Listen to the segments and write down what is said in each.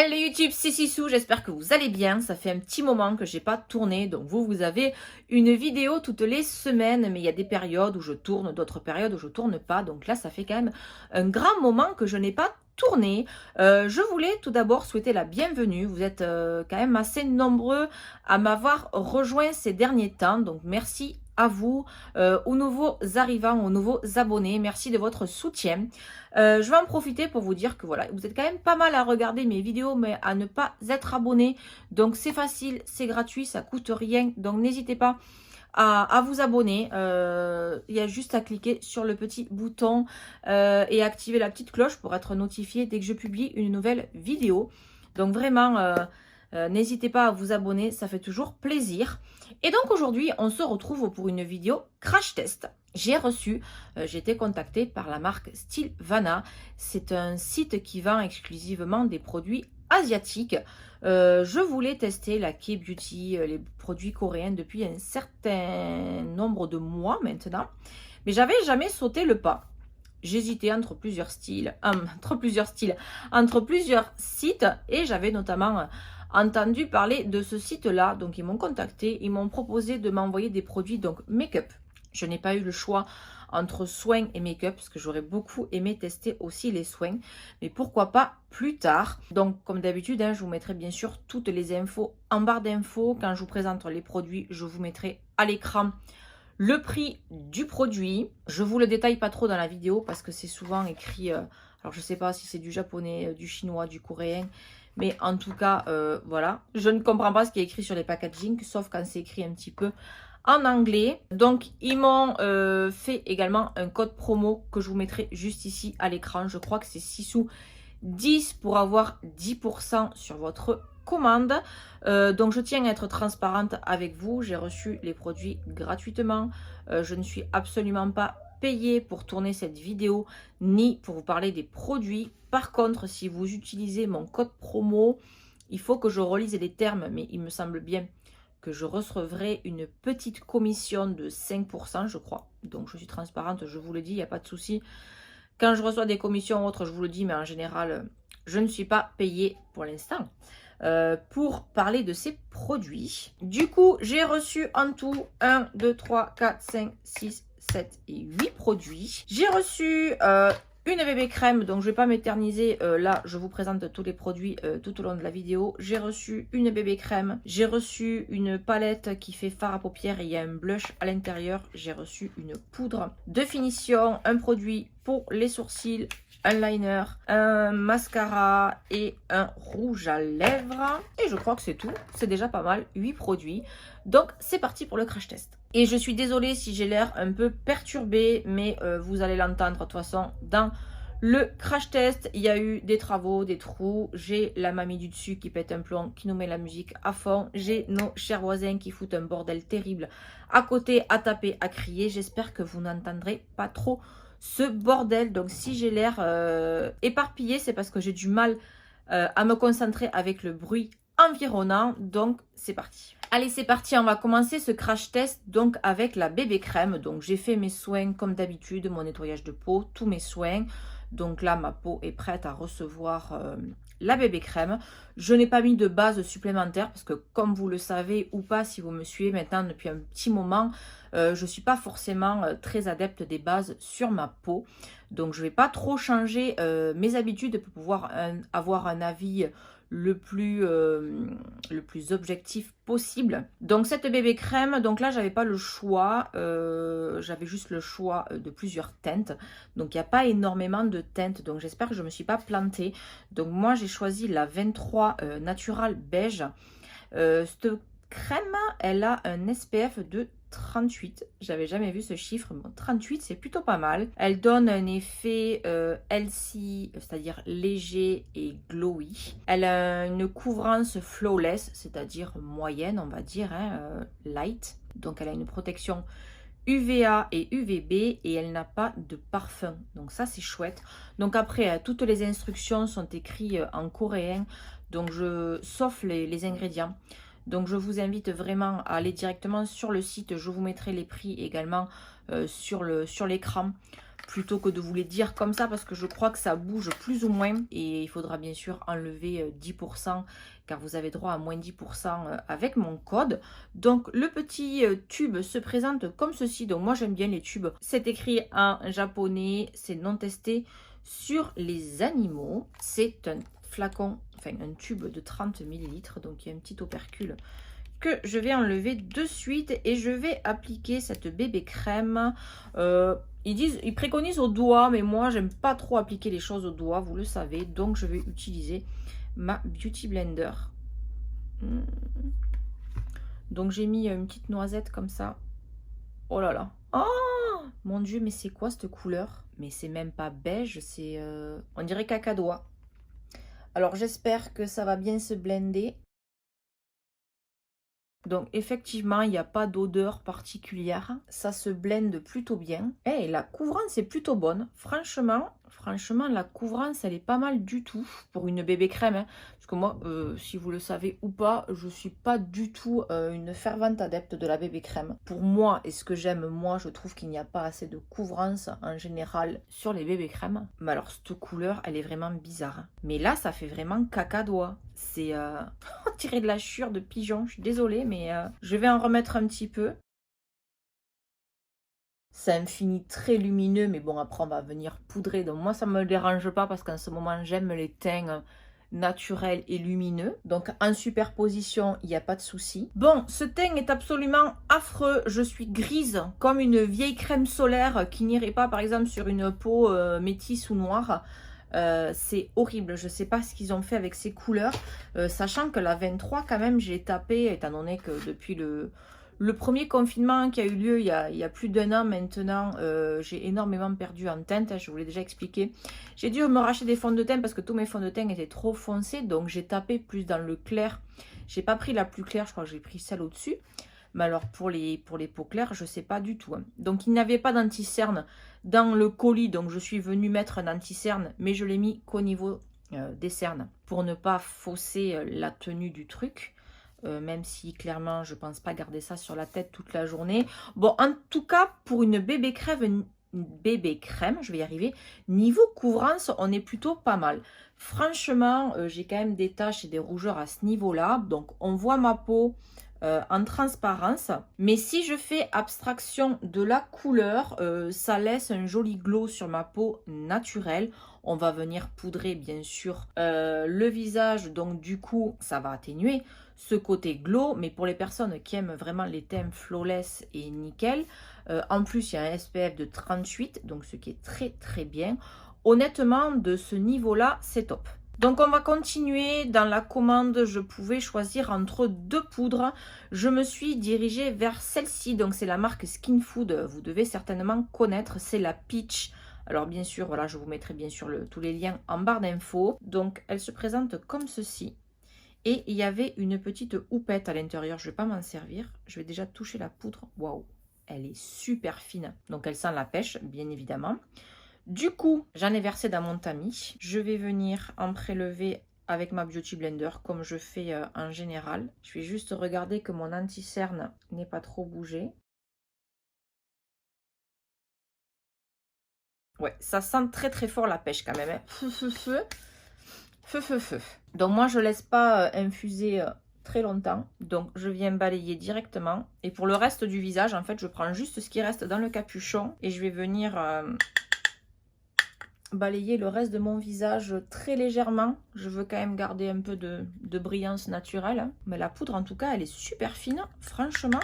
Hello YouTube, c'est Sissou, j'espère que vous allez bien. Ça fait un petit moment que j'ai pas tourné, donc vous avez une vidéo toutes les semaines, mais il y a des périodes où je tourne, d'autres périodes où je tourne pas, donc là ça fait quand même un grand moment que je n'ai pas tourné. Je voulais tout d'abord souhaiter la bienvenue. Vous êtes quand même assez nombreux à m'avoir rejoint ces derniers temps, donc merci à vous, aux nouveaux arrivants, aux nouveaux abonnés. Merci de votre soutien. Je vais en profiter pour vous dire que voilà, vous êtes quand même pas mal à regarder mes vidéos, mais à ne pas être abonné. Donc c'est facile, c'est gratuit, ça coûte rien. Donc n'hésitez pas à vous abonner. Il y a juste à cliquer sur le petit bouton et activer la petite cloche pour être notifié dès que je publie une nouvelle vidéo. Donc vraiment, n'hésitez pas à vous abonner, ça fait toujours plaisir. Et donc aujourd'hui, on se retrouve pour une vidéo crash test. J'ai été contactée par la marque Stylevana. C'est un site qui vend exclusivement des produits asiatiques. Je voulais tester la K-Beauty, les produits coréens depuis un certain nombre de mois maintenant. Mais j'avais jamais sauté le pas. J'hésitais entre plusieurs sites et j'avais notamment entendu parler de ce site-là. Donc ils m'ont contacté, ils m'ont proposé de m'envoyer des produits donc make-up. Je n'ai pas eu le choix entre soins et make-up parce que j'aurais beaucoup aimé tester aussi les soins. Mais pourquoi pas plus tard. Donc comme d'habitude, je vous mettrai bien sûr toutes les infos en barre d'infos. Quand je vous présente les produits, je vous mettrai à l'écran le prix du produit. Je vous le détaille pas trop dans la vidéo parce que c'est souvent écrit, alors je sais pas si c'est du japonais, du chinois, du coréen, mais en tout cas, voilà. Je ne comprends pas ce qui est écrit sur les packaging, sauf quand c'est écrit un petit peu en anglais. Donc ils m'ont fait également un code promo que je vous mettrai juste ici à l'écran. Je crois que c'est Sissou 10 pour avoir 10% sur votre commande. Donc je tiens à être transparente avec vous. J'ai reçu les produits gratuitement. Je ne suis absolument pas payée pour tourner cette vidéo ni pour vous parler des produits. Par contre, si vous utilisez mon code promo, il faut que je relise les termes, mais il me semble bien que je recevrai une petite commission de 5%, je crois. Donc je suis transparente, je vous le dis, il n'y a pas de souci. Quand je reçois des commissions ou autres, je vous le dis, mais en général, je ne suis pas payée pour l'instant pour parler de ces produits. Du coup, j'ai reçu en tout 1, 2, 3, 4, 5, 6, 7 et 8 produits. J'ai reçu une bébé crème, donc je ne vais pas m'éterniser. Là, je vous présente tous les produits tout au long de la vidéo. J'ai reçu une bébé crème. J'ai reçu une palette qui fait fard à paupières et il y a un blush à l'intérieur. J'ai reçu une poudre de finition, un produit pour les sourcils, un liner, un mascara et un rouge à lèvres. Et je crois que c'est tout. C'est déjà pas mal, 8 produits. Donc, c'est parti pour le crash test. Et je suis désolée si j'ai l'air un peu perturbée, mais vous allez l'entendre de toute façon dans le crash test. Il y a eu des travaux, des trous. J'ai la mamie du dessus qui pète un plomb, qui nous met la musique à fond. J'ai nos chers voisins qui foutent un bordel terrible à côté, à taper, à crier. J'espère que vous n'entendrez pas trop ce bordel. Donc si j'ai l'air éparpillée, c'est parce que j'ai du mal à me concentrer avec le bruit environnant. Donc c'est parti. Allez, c'est parti, on va commencer ce crash test donc avec la bébé crème. Donc j'ai fait mes soins comme d'habitude, mon nettoyage de peau, tous mes soins. Donc là, ma peau est prête à recevoir la bébé crème. Je n'ai pas mis de base supplémentaire parce que comme vous le savez ou pas, si vous me suivez maintenant depuis un petit moment, je ne suis pas forcément très adepte des bases sur ma peau. Donc je ne vais pas trop changer mes habitudes pour pouvoir avoir un avis le plus objectif possible. Donc cette bébé crème, donc là j'avais pas le choix, j'avais juste le choix de plusieurs teintes, donc il n'y a pas énormément de teintes, donc j'espère que je me suis pas plantée. Donc moi j'ai choisi la 23 Natural Beige. Cette crème, elle a un SPF de 38, j'avais jamais vu ce chiffre. Bon, 38 c'est plutôt pas mal. Elle donne un effet healthy, c'est-à-dire léger et glowy. Elle a une couvrance flawless, c'est-à-dire moyenne, on va dire, light. Donc elle a une protection UVA et UVB et elle n'a pas de parfum, donc ça c'est chouette. Donc après toutes les instructions sont écrites en coréen, donc sauf les ingrédients. Donc je vous invite vraiment à aller directement sur le site. Je vous mettrai les prix également sur l'écran plutôt que de vous les dire comme ça parce que je crois que ça bouge plus ou moins et il faudra bien sûr enlever 10% car vous avez droit à moins 10% avec mon code. Donc le petit tube se présente comme ceci. Donc moi j'aime bien les tubes. C'est écrit en japonais, c'est non testé sur les animaux. C'est un flacon, enfin un tube de 30 ml. Donc il y a un petit opercule que je vais enlever de suite et je vais appliquer cette bébé crème. Ils préconisent au doigt, mais moi j'aime pas trop appliquer les choses au doigt, vous le savez, donc je vais utiliser ma Beauty Blender. Donc j'ai mis une petite noisette comme ça. Oh là là. Oh mon dieu, mais c'est quoi cette couleur? Mais c'est même pas beige, c'est on dirait cacadois. Alors j'espère que ça va bien se blender. Donc effectivement, il n'y a pas d'odeur particulière. Ça se blende plutôt bien. Et la couvrance est plutôt bonne. Franchement, la couvrance, elle est pas mal du tout pour une bébé crème. Hein. Parce que moi, si vous le savez ou pas, je suis pas du tout une fervente adepte de la bébé crème. Pour moi, et ce que j'aime, moi, je trouve qu'il n'y a pas assez de couvrance en général sur les bébés crèmes. Mais alors, cette couleur, elle est vraiment bizarre. Hein. Mais là, ça fait vraiment cacadois. C'est tiré de la chure de pigeon. Je suis désolée, mais je vais en remettre un petit peu. C'est un fini très lumineux, mais bon, après, on va venir poudrer. Donc moi, ça ne me dérange pas parce qu'en ce moment, j'aime les teints naturels et lumineux. Donc en superposition, il n'y a pas de souci. Bon, ce teint est absolument affreux. Je suis grise comme une vieille crème solaire qui n'irait pas, par exemple, sur une peau métisse ou noire. C'est horrible, je sais pas ce qu'ils ont fait avec ces couleurs, sachant que la 23 quand même j'ai tapé, étant donné que depuis le premier confinement qui a eu lieu il y a plus d'un an maintenant, j'ai énormément perdu en teinte, je vous l'ai déjà expliqué. J'ai dû me racheter des fonds de teint parce que tous mes fonds de teint étaient trop foncés, donc j'ai tapé plus dans le clair. J'ai pas pris la plus claire, je crois que j'ai pris celle au-dessus. Mais alors pour les peaux claires, je sais pas du tout. Hein. Donc il n'y avait pas d'anti-cerne dans le colis, donc je suis venue mettre un anti-cerne, mais je l'ai mis qu'au niveau des cernes pour ne pas fausser la tenue du truc. Même si clairement je pense pas garder ça sur la tête toute la journée. Bon, en tout cas pour une bébé crème, je vais y arriver, niveau couvrance on est plutôt pas mal. Franchement j'ai quand même des taches et des rougeurs à ce niveau là, donc on voit ma peau en transparence, mais si je fais abstraction de la couleur, ça laisse un joli glow sur ma peau naturelle. On va venir poudrer bien sûr le visage, donc du coup ça va atténuer ce côté glow, mais pour les personnes qui aiment vraiment les teints flawless et nickel, en plus il y a un SPF de 38, donc ce qui est très très bien. Honnêtement, de ce niveau là c'est top. Donc on va continuer. Dans la commande, je pouvais choisir entre deux poudres. Je me suis dirigée vers celle-ci. Donc c'est la marque Skin Food. Vous devez certainement connaître. C'est la Peach. Alors bien sûr, voilà, je vous mettrai bien sûr tous les liens en barre d'infos. Donc elle se présente comme ceci. Et il y avait une petite houppette à l'intérieur. Je ne vais pas m'en servir. Je vais déjà toucher la poudre. Waouh, elle est super fine. Donc elle sent la pêche, bien évidemment. Du coup, j'en ai versé dans mon tamis. Je vais venir en prélever avec ma Beauty Blender comme je fais en général. Je vais juste regarder que mon anti-cerne n'ait pas trop bougé. Ouais, ça sent très très fort la pêche quand même. Hein. Feu. Donc moi, je laisse pas infuser très longtemps. Donc je viens balayer directement. Et pour le reste du visage, en fait, je prends juste ce qui reste dans le capuchon. Et je vais venir... balayer le reste de mon visage très légèrement. Je veux quand même garder un peu de brillance naturelle. Hein. Mais la poudre, en tout cas, elle est super fine. Franchement,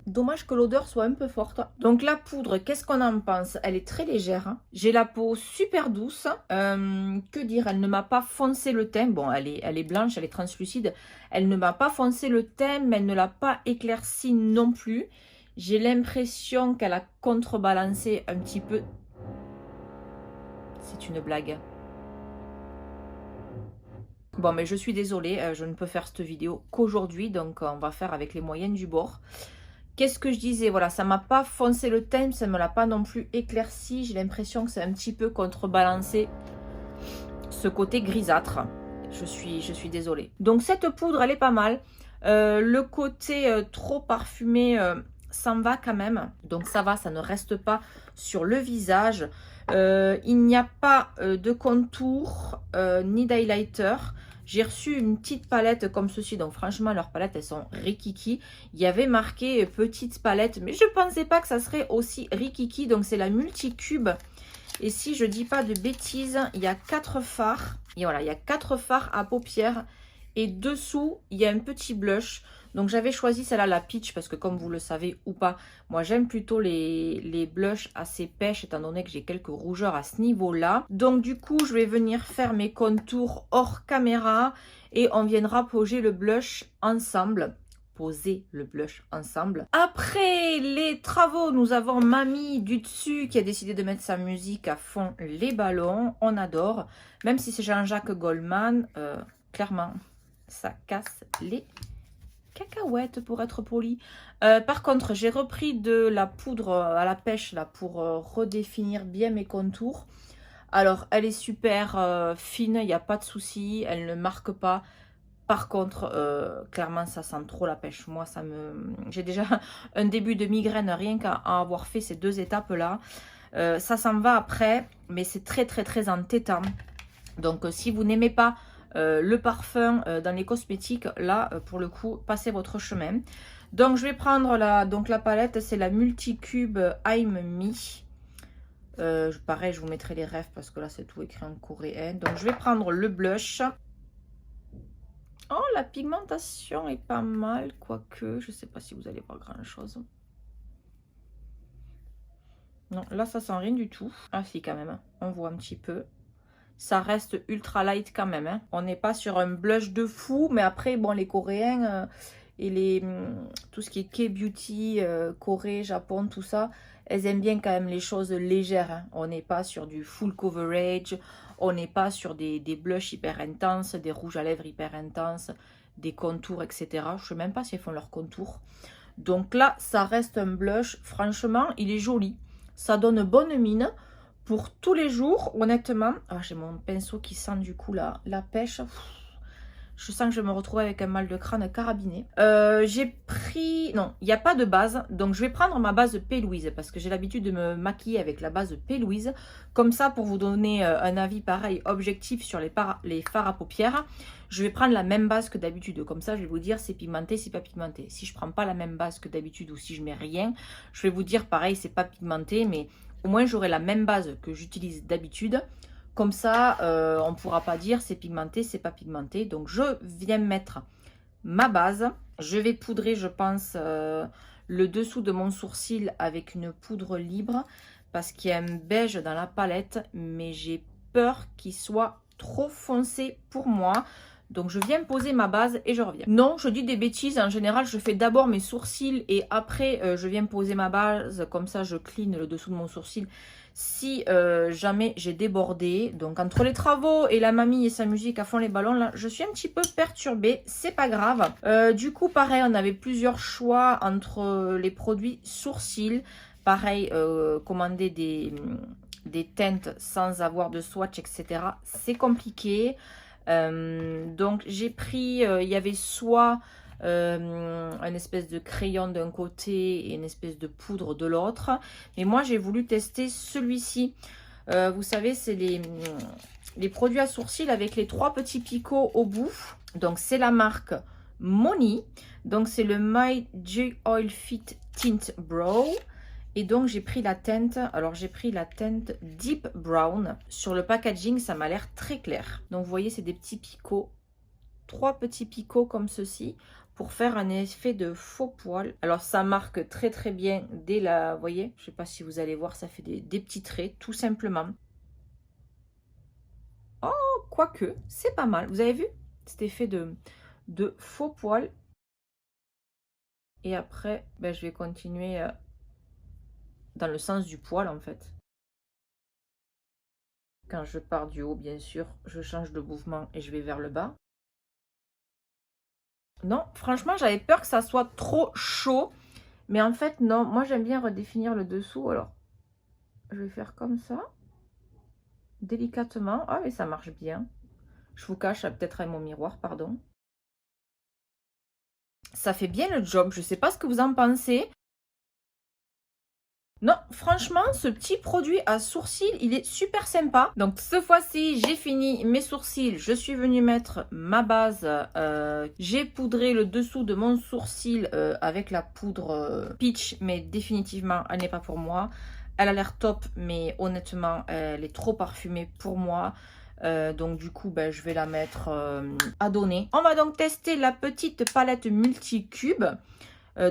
dommage que l'odeur soit un peu forte. Donc la poudre, qu'est-ce qu'on en pense? Elle est très légère. Hein. J'ai la peau super douce. Que dire? Elle ne m'a pas foncé le teint. Bon, elle est blanche, elle est translucide. Elle ne m'a pas foncé le teint, mais elle ne l'a pas éclairci non plus. J'ai l'impression qu'elle a contrebalancé un petit peu. C'est une blague. Bon, mais je suis désolée, je ne peux faire cette vidéo qu'aujourd'hui, donc on va faire avec les moyens du bord. Qu'est-ce que je disais? Voilà, ça m'a pas foncé le teint, ça ne me l'a pas non plus éclairci. J'ai l'impression que c'est un petit peu contrebalancé ce côté grisâtre. Je suis désolée. Donc cette poudre, elle est pas mal. Le côté trop parfumé s'en va quand même. Donc ça va, ça ne reste pas sur le visage. Il n'y a pas de contour ni d'highlighter. J'ai reçu une petite palette comme ceci. Donc franchement, leurs palettes, elles sont rikiki. Il y avait marqué petite palette, mais je ne pensais pas que ça serait aussi rikiki. Donc c'est la Multicube. Et si je dis pas de bêtises, il y a 4 fards. Et voilà, il y a 4 fards à paupières. Et dessous, il y a un petit blush. Donc j'avais choisi celle-là, la Peach, parce que comme vous le savez ou pas, moi j'aime plutôt les blushs assez pêches, étant donné que j'ai quelques rougeurs à ce niveau-là. Donc du coup, je vais venir faire mes contours hors caméra. Et on viendra poser le blush ensemble. Après les travaux, nous avons Mamie du dessus qui a décidé de mettre sa musique à fond, les ballons. On adore. Même si c'est Jean-Jacques Goldman, clairement, ça casse les cacahuètes pour être poli. Par contre, j'ai repris de la poudre à la pêche là pour redéfinir bien mes contours. Alors, elle est super fine, il n'y a pas de souci, elle ne marque pas. Par contre, clairement, ça sent trop la pêche. Moi, j'ai déjà un début de migraine rien qu'à avoir fait ces 2 étapes-là. Ça s'en va après, mais c'est très entêtant. Donc, si vous n'aimez pas le parfum dans les cosmétiques, là, pour le coup, passez votre chemin. Donc, je vais prendre la palette, c'est la Multicube I'm Me. Pareil, je vous mettrai les refs parce que là, c'est tout écrit en coréen. Donc, je vais prendre le blush. Oh, la pigmentation est pas mal, quoique, je sais pas si vous allez voir grand chose. Non, là, ça sent rien du tout. Ah si, quand même, on voit un petit peu. Ça reste ultra light quand même. Hein. On n'est pas sur un blush de fou, mais après, bon, les Coréens et tout ce qui est K-beauty, Corée, Japon, tout ça, elles aiment bien quand même les choses légères. Hein. On n'est pas sur du full coverage, on n'est pas sur des blushs hyper intenses, des rouges à lèvres hyper intenses, des contours, etc. Je ne sais même pas si elles font leurs contours. Donc là, ça reste un blush. Franchement, il est joli. Ça donne bonne mine. Pour tous les jours, honnêtement, j'ai mon pinceau qui sent du coup la pêche. Je sens que je me retrouve avec un mal de crâne carabiné. J'ai pris... Non, il n'y a pas de base. Donc, je vais prendre ma base P. Louise parce que j'ai l'habitude de me maquiller avec la base P. Louise. Comme ça, pour vous donner un avis pareil, objectif sur les fards à paupières, je vais prendre la même base que d'habitude. Comme ça, je vais vous dire c'est pigmenté, c'est pas pigmenté. Si je prends pas la même base que d'habitude ou si je mets rien, je vais vous dire pareil, c'est pas pigmenté, mais... Au moins, j'aurai la même base que j'utilise d'habitude. Comme ça, on ne pourra pas dire c'est pigmenté, c'est pas pigmenté. Donc, je viens mettre ma base. Je vais poudrer, je pense, le dessous de mon sourcil avec une poudre libre. Parce qu'il y a un beige dans la palette. Mais j'ai peur qu'il soit trop foncé pour moi. Donc, je viens poser ma base et je reviens. Non, je dis des bêtises. En général, je fais d'abord mes sourcils et après, je viens poser ma base. Comme ça, je clean le dessous de mon sourcil si jamais j'ai débordé. Donc, entre les travaux et la mamie et sa musique à fond les ballons, là, je suis un petit peu perturbée. C'est pas grave. Du coup, pareil, on avait plusieurs choix entre les produits sourcils. Pareil, commander des teintes sans avoir de swatch, etc. C'est compliqué. Donc j'ai pris, il y avait soit un espèce de crayon d'un côté et une espèce de poudre de l'autre. Mais moi j'ai voulu tester celui-ci. Vous savez, c'est les produits à sourcils avec les 3 petits picots au bout. Donc c'est la marque Moni. Donc c'est le My J Oil Fit Tint Brow. Et donc, j'ai pris la teinte. Alors, j'ai pris la teinte Deep Brown. Sur le packaging, ça m'a l'air très clair. Donc, vous voyez, c'est des petits picots. 3 petits picots comme ceci pour faire un effet de faux poils. Alors, ça marque très bien dès la... Vous voyez, je ne sais pas si vous allez voir, ça fait des petits traits, tout simplement. Oh, quoique, c'est pas mal. Vous avez vu cet effet de faux poils. Et après, ben, je vais continuer... dans le sens du poil en fait. Quand je pars du haut, bien sûr, je change de mouvement et je vais vers le bas. Non, franchement, j'avais peur que ça soit trop chaud. Mais en fait, non. Moi, j'aime bien redéfinir le dessous. Alors, je vais faire comme ça. Délicatement. Ah, mais ça marche bien. Je vous cache peut-être avec mon miroir, pardon. Ça fait bien le job. Je ne sais pas ce que vous en pensez. Non, franchement, ce petit produit à sourcils, il est super sympa. Donc, cette fois-ci, j'ai fini mes sourcils. Je suis venue mettre ma base. J'ai poudré le dessous de mon sourcil avec la poudre Peach, mais définitivement, elle n'est pas pour moi. Elle a l'air top, mais honnêtement, elle est trop parfumée pour moi. Donc du coup, ben, je vais la mettre à donner. On va donc tester la petite palette multicube.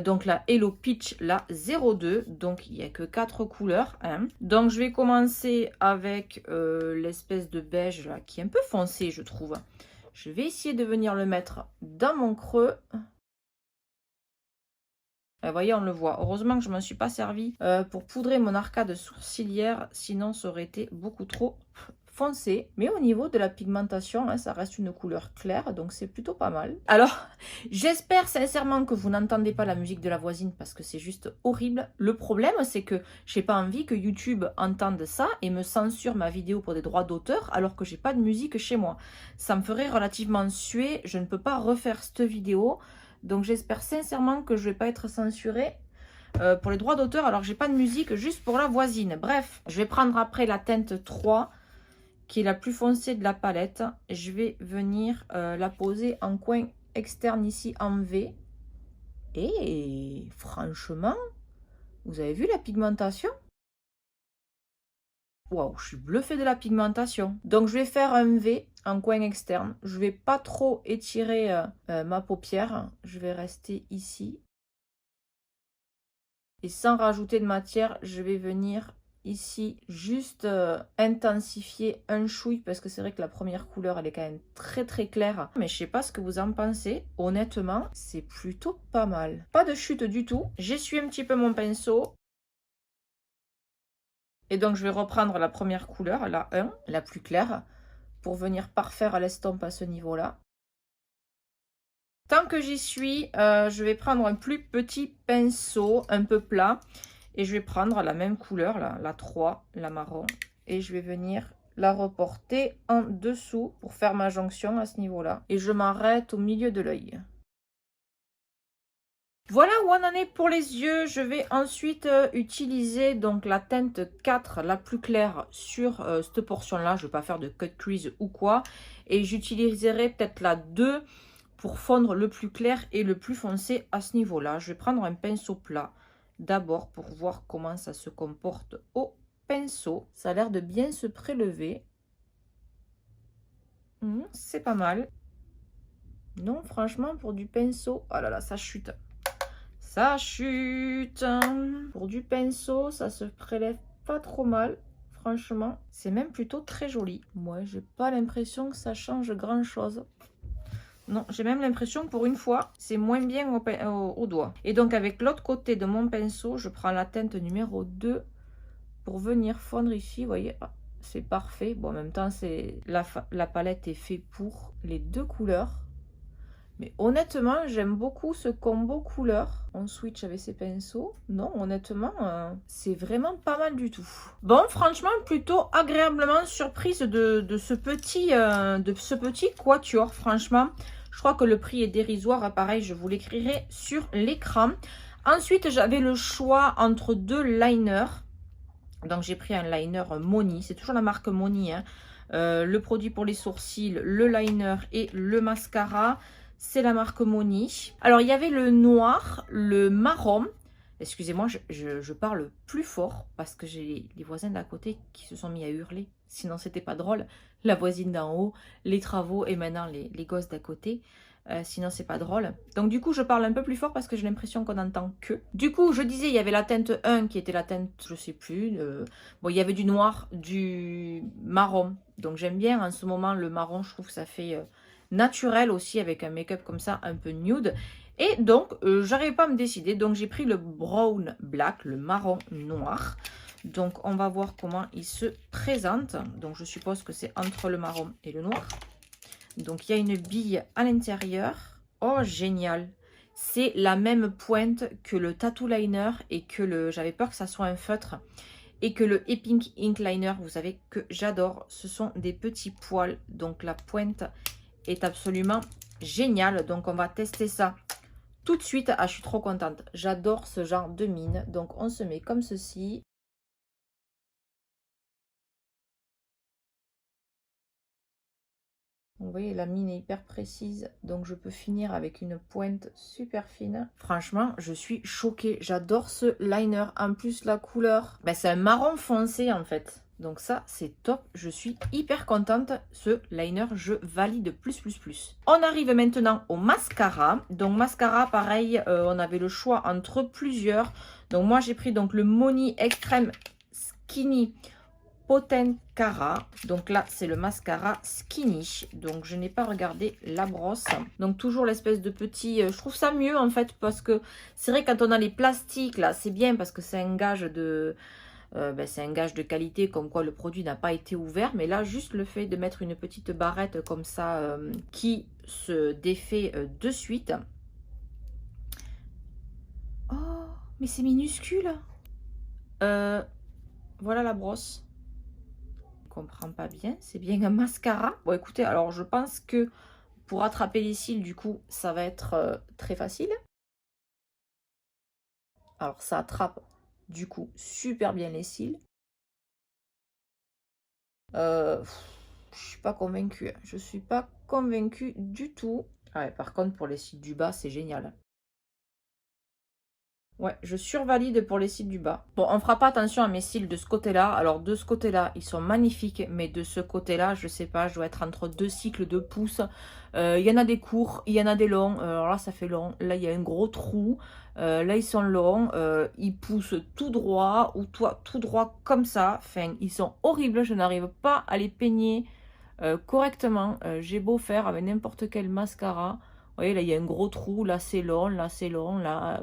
Donc la Hello Peach, la 02. Donc il n'y a que 4 couleurs. Hein. Donc je vais commencer avec l'espèce de beige là, qui est un peu foncé, je trouve. Je vais essayer de venir le mettre dans mon creux. Vous voyez, on le voit. Heureusement que je ne m'en suis pas servi pour poudrer mon arcade sourcilière. Sinon, ça aurait été beaucoup trop foncé. Mais au niveau de la pigmentation, hein, ça reste une couleur claire. Donc, c'est plutôt pas mal. Alors, j'espère sincèrement que vous n'entendez pas la musique de la voisine parce que c'est juste horrible. Le problème, c'est que j'ai pas envie que YouTube entende ça et me censure ma vidéo pour des droits d'auteur alors que j'ai pas de musique chez moi. Ça me ferait relativement suer. Je ne peux pas refaire cette vidéo. Donc j'espère sincèrement que je ne vais pas être censurée pour les droits d'auteur alors que j'ai pas de musique juste pour la voisine. Bref, je vais prendre après la teinte 3 qui est la plus foncée de la palette. Je vais venir la poser en coin externe ici en V. Et franchement, vous avez vu la pigmentation? Waouh, je suis bluffée de la pigmentation. Donc je vais faire un V en coin externe. Je vais pas trop étirer ma paupière. Je vais rester ici. Et sans rajouter de matière, je vais venir ici juste intensifier un chouille parce que c'est vrai que la première couleur elle est quand même très très claire. Mais je sais pas ce que vous en pensez. Honnêtement, c'est plutôt pas mal. Pas de chute du tout. J'essuie un petit peu mon pinceau. Et donc, je vais reprendre la première couleur, la 1, la plus claire, pour venir parfaire l'estompe à ce niveau-là. Tant que j'y suis, je vais prendre un plus petit pinceau, un peu plat, et je vais prendre la même couleur, là, la 3, la marron, et je vais venir la reporter en dessous pour faire ma jonction à ce niveau-là. Et je m'arrête au milieu de l'œil. Voilà où on en est pour les yeux. Je vais ensuite utiliser donc la teinte 4, la plus claire, sur cette portion-là. Je ne vais pas faire de cut crease ou quoi. Et j'utiliserai peut-être la 2 pour fondre le plus clair et le plus foncé à ce niveau-là. Je vais prendre un pinceau plat d'abord pour voir comment ça se comporte au pinceau. Ça a l'air de bien se prélever. C'est pas mal. Non, franchement, pour du pinceau... Oh là là, ça chute. Ça chute. Pour du pinceau, ça se prélève pas trop mal. Franchement, c'est même plutôt très joli. Moi, j'ai pas l'impression que ça change grand chose. Non, j'ai même l'impression que pour une fois, c'est moins bien au doigt. Et donc, avec l'autre côté de mon pinceau, je prends la teinte numéro 2 pour venir fondre ici. Vous voyez, c'est parfait. Bon, en même temps, la palette est faite pour les deux couleurs. Mais honnêtement, j'aime beaucoup ce combo couleur. On switch avec ces pinceaux. Non, honnêtement, c'est vraiment pas mal du tout. Bon, franchement, plutôt agréablement surprise de ce petit quatuor. Franchement, je crois que le prix est dérisoire. Pareil, je vous l'écrirai sur l'écran. Ensuite, j'avais le choix entre deux liners. Donc, j'ai pris un liner Moni. C'est toujours la marque Moni. Hein. Le produit pour les sourcils, le liner et le mascara. C'est la marque Moni. Alors, il y avait le noir, le marron. Excusez-moi, je parle plus fort parce que j'ai les voisins d'à côté qui se sont mis à hurler. Sinon, c'était pas drôle. La voisine d'en haut, les travaux et maintenant les gosses d'à côté. Sinon, c'est pas drôle. Donc, du coup, je parle un peu plus fort parce que j'ai l'impression qu'on n'entend que. Du coup, je disais, il y avait la teinte 1 qui était la teinte, je sais plus. Bon, il y avait du noir, du marron. Donc, j'aime bien en ce moment le marron. Je trouve que ça fait naturel aussi avec un make-up comme ça, un peu nude. Et donc, j'arrivais pas à me décider. Donc, j'ai pris le brown black, le marron noir. Donc, on va voir comment il se présente. Donc, je suppose que c'est entre le marron et le noir. Donc, il y a une bille à l'intérieur. Oh, génial! C'est la même pointe que le tattoo liner et que le... J'avais peur que ça soit un feutre. Et que le Epic Ink Liner, vous savez que j'adore. Ce sont des petits poils. Donc, la pointe est absolument géniale. Donc, on va tester ça tout de suite. Ah, je suis trop contente. J'adore ce genre de mine. Donc, on se met comme ceci. Vous voyez, la mine est hyper précise, donc je peux finir avec une pointe super fine. Franchement, je suis choquée. J'adore ce liner. En plus, la couleur, ben, c'est un marron foncé en fait. Donc ça, c'est top. Je suis hyper contente. Ce liner, je valide plus, plus, plus. On arrive maintenant au mascara. Donc mascara, pareil, on avait le choix entre plusieurs. Donc moi, j'ai pris donc le Money Extreme Skinny Potencara. Donc là, c'est le mascara Skinny. Donc, je n'ai pas regardé la brosse. Donc, toujours l'espèce de petit... je trouve ça mieux, en fait, parce que c'est vrai, quand on a les plastiques, là, c'est bien parce que c'est un gage de... c'est un gage de qualité, comme quoi le produit n'a pas été ouvert. Mais là, juste le fait de mettre une petite barrette comme ça, qui se défait de suite. Oh, mais c'est minuscule. Voilà la brosse. Comprends pas bien, c'est bien un mascara. Bon écoutez, alors je pense que pour attraper les cils, du coup, ça va être très facile. Alors ça attrape du coup super bien les cils. Je suis pas convaincue. Je suis pas convaincue du tout. Ah ouais, par contre, pour les cils du bas, c'est génial. Ouais, je survalide pour les cils du bas. Bon, on fera pas attention à mes cils de ce côté-là. Alors, de ce côté-là, ils sont magnifiques. Mais de ce côté-là, je sais pas, je dois être entre deux cycles de pouces. Il y en a des courts, il y en a des longs. Alors là, ça fait long. Là, il y a un gros trou. Là, ils sont longs. Ils poussent tout droit ou tout droit comme ça. Enfin, ils sont horribles. Je n'arrive pas à les peigner correctement. J'ai beau faire avec n'importe quel mascara. Vous voyez, là, il y a un gros trou. Là, c'est long. Là, c'est long. Là...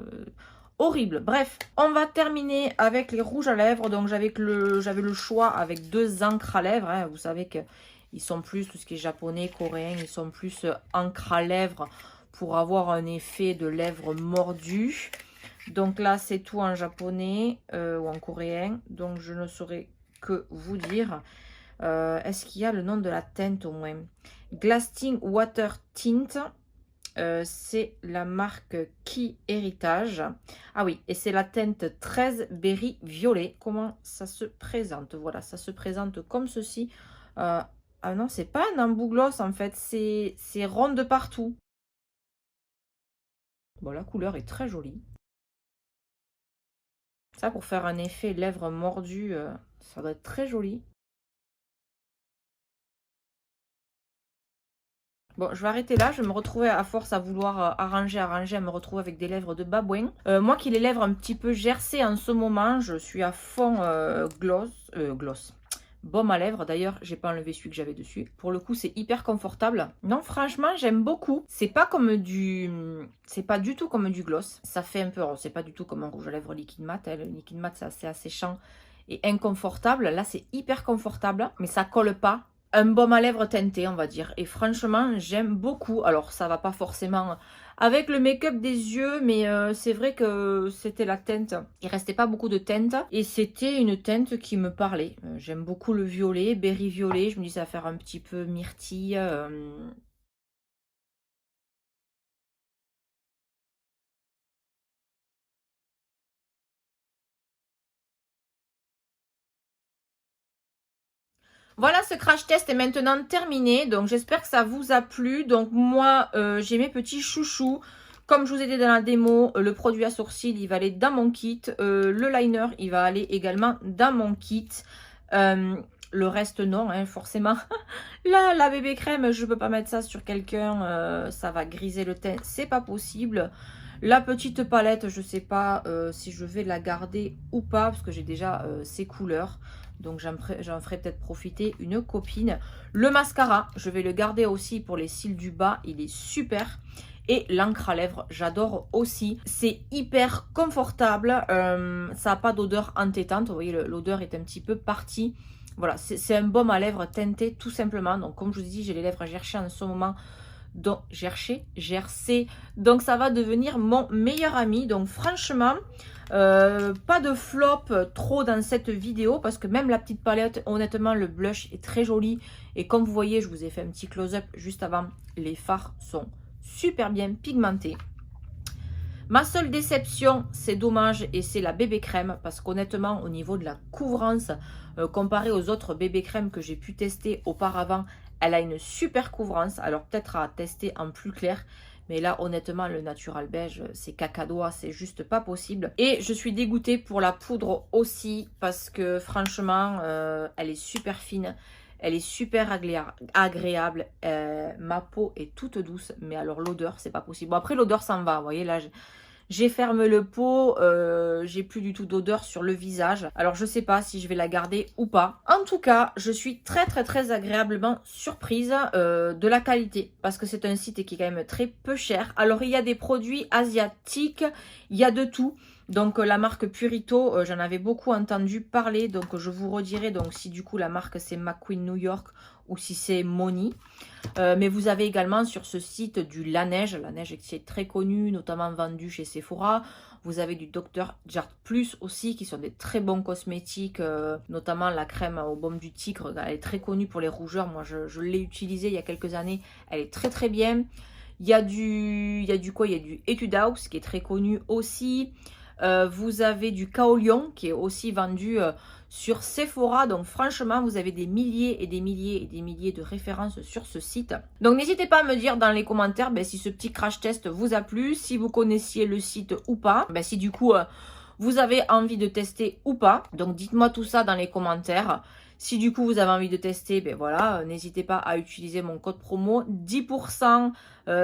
horrible. Bref, on va terminer avec les rouges à lèvres. Donc j'avais le choix avec deux encres à lèvres. Hein. Vous savez qu'ils sont plus, tout ce qui est japonais, coréen, ils sont plus encre à lèvres pour avoir un effet de lèvres mordues. Donc là, c'est tout en japonais ou en coréen. Donc je ne saurais que vous dire. Est-ce qu'il y a le nom de la teinte au moins? Glasting Water Tint. C'est la marque Ki Héritage. Ah oui, et c'est la teinte 13 Berry Violet. Comment ça se présente? Voilà, ça se présente comme ceci. Ah non, c'est pas un embout gloss en fait, c'est rond de partout. Bon, la couleur est très jolie. Ça, pour faire un effet lèvres mordues, ça doit être très joli. Bon, je vais arrêter là. Je vais me retrouver à force à vouloir arranger, à me retrouver avec des lèvres de babouin. Moi qui ai les lèvres un petit peu gercées en ce moment, je suis à fond gloss. Baume à lèvres. D'ailleurs, j'ai pas enlevé celui que j'avais dessus. Pour le coup, c'est hyper confortable. Non, franchement, j'aime beaucoup. C'est pas du tout comme du gloss. Ça fait un peu... C'est pas du tout comme un rouge à lèvres liquide mat. Hein. Le liquide mat, c'est assez asséchant et inconfortable. Là, c'est hyper confortable, mais ça colle pas. Un baume à lèvres teinté, on va dire. Et franchement, j'aime beaucoup. Alors, ça va pas forcément avec le make-up des yeux, mais c'est vrai que c'était la teinte. Il restait pas beaucoup de teinte. Et c'était une teinte qui me parlait. J'aime beaucoup le violet, berry violet. Je me dis, ça va faire un petit peu myrtille. Voilà, ce crash test est maintenant terminé. Donc, j'espère que ça vous a plu. Donc, moi, j'ai mes petits chouchous. Comme je vous ai dit dans la démo, le produit à sourcils, il va aller dans mon kit. Le liner, il va aller également dans mon kit. Le reste, non, hein, forcément. Là, la bébé crème, je ne peux pas mettre ça sur quelqu'un. Ça va griser le teint. C'est pas possible. La petite palette, je ne sais pas si je vais la garder ou pas. Parce que j'ai déjà ces couleurs. Donc, j'en ferai peut-être profiter une copine. Le mascara, je vais le garder aussi pour les cils du bas. Il est super. Et l'encre à lèvres, j'adore aussi. C'est hyper confortable. Ça n'a pas d'odeur entêtante. Vous voyez, l'odeur est un petit peu partie. Voilà, c'est un baume à lèvres teinté tout simplement. Donc, comme je vous dis, j'ai les lèvres gercées en ce moment. Donc, gercé. Donc, ça va devenir mon meilleur ami. Donc, franchement... pas de flop trop dans cette vidéo parce que même la petite palette, honnêtement, le blush est très joli. Et comme vous voyez, je vous ai fait un petit close-up juste avant. Les fards sont super bien pigmentés. Ma seule déception, c'est dommage, et c'est la bébé crème, parce qu'honnêtement, au niveau de la couvrance, comparé aux autres bébé crèmes que j'ai pu tester auparavant, elle a une super couvrance. Alors peut-être à tester en plus clair, mais là honnêtement le natural beige c'est cacadois, c'est juste pas possible. Et je suis dégoûtée pour la poudre aussi, parce que franchement elle est super fine. Elle est super agréable. Ma peau est toute douce, mais alors l'odeur, c'est pas possible. Bon, après, l'odeur s'en va. Vous voyez, là, j'ai fermé le pot. J'ai plus du tout d'odeur sur le visage. Alors, je sais pas si je vais la garder ou pas. En tout cas, je suis très agréablement surprise de la qualité. Parce que c'est un site qui est quand même très peu cher. Alors, il y a des produits asiatiques. Il y a de tout. Donc la marque Purito, j'en avais beaucoup entendu parler, donc je vous redirai donc si du coup la marque c'est McQueen New York ou si c'est Moni. Mais vous avez également sur ce site du Laneige qui est très connu, notamment vendu chez Sephora. Vous avez du Dr. Jart Plus aussi, qui sont des très bons cosmétiques, notamment la crème aux baume du tigre, elle est très connue pour les rougeurs. Moi je l'ai utilisée il y a quelques années, elle est très bien. Il y a du Etude House qui est très connu aussi. Vous avez du Kaolion qui est aussi vendu sur Sephora. Donc franchement, vous avez des milliers et des milliers de références sur ce site. Donc n'hésitez pas à me dire dans les commentaires si ce petit crash test vous a plu, si vous connaissiez le site ou pas, si du coup vous avez envie de tester ou pas. Donc dites-moi tout ça dans les commentaires. Si du coup vous avez envie de tester, voilà, n'hésitez pas à utiliser mon code promo 10%.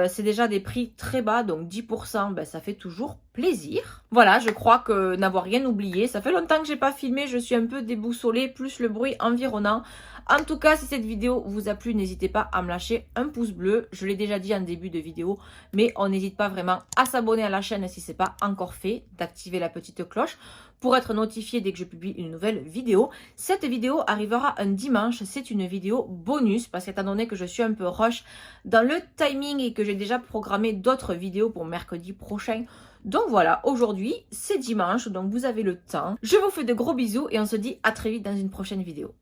C'est déjà des prix très bas, donc 10%, ça fait toujours plaisir. Voilà, je crois que n'avoir rien oublié. Ça fait longtemps que j'ai pas filmé, je suis un peu déboussolée, plus le bruit environnant. En tout cas, si cette vidéo vous a plu, n'hésitez pas à me lâcher un pouce bleu. Je l'ai déjà dit en début de vidéo, mais on n'hésite pas vraiment à s'abonner à la chaîne si ce n'est pas encore fait, d'activer la petite cloche pour être notifié dès que je publie une nouvelle vidéo. Cette vidéo arrivera un dimanche, c'est une vidéo bonus, parce qu'étant donné que je suis un peu rush dans le timing et que j'ai déjà programmé d'autres vidéos pour mercredi prochain. Donc voilà, aujourd'hui c'est dimanche, donc vous avez le temps. Je vous fais de gros bisous et on se dit à très vite dans une prochaine vidéo.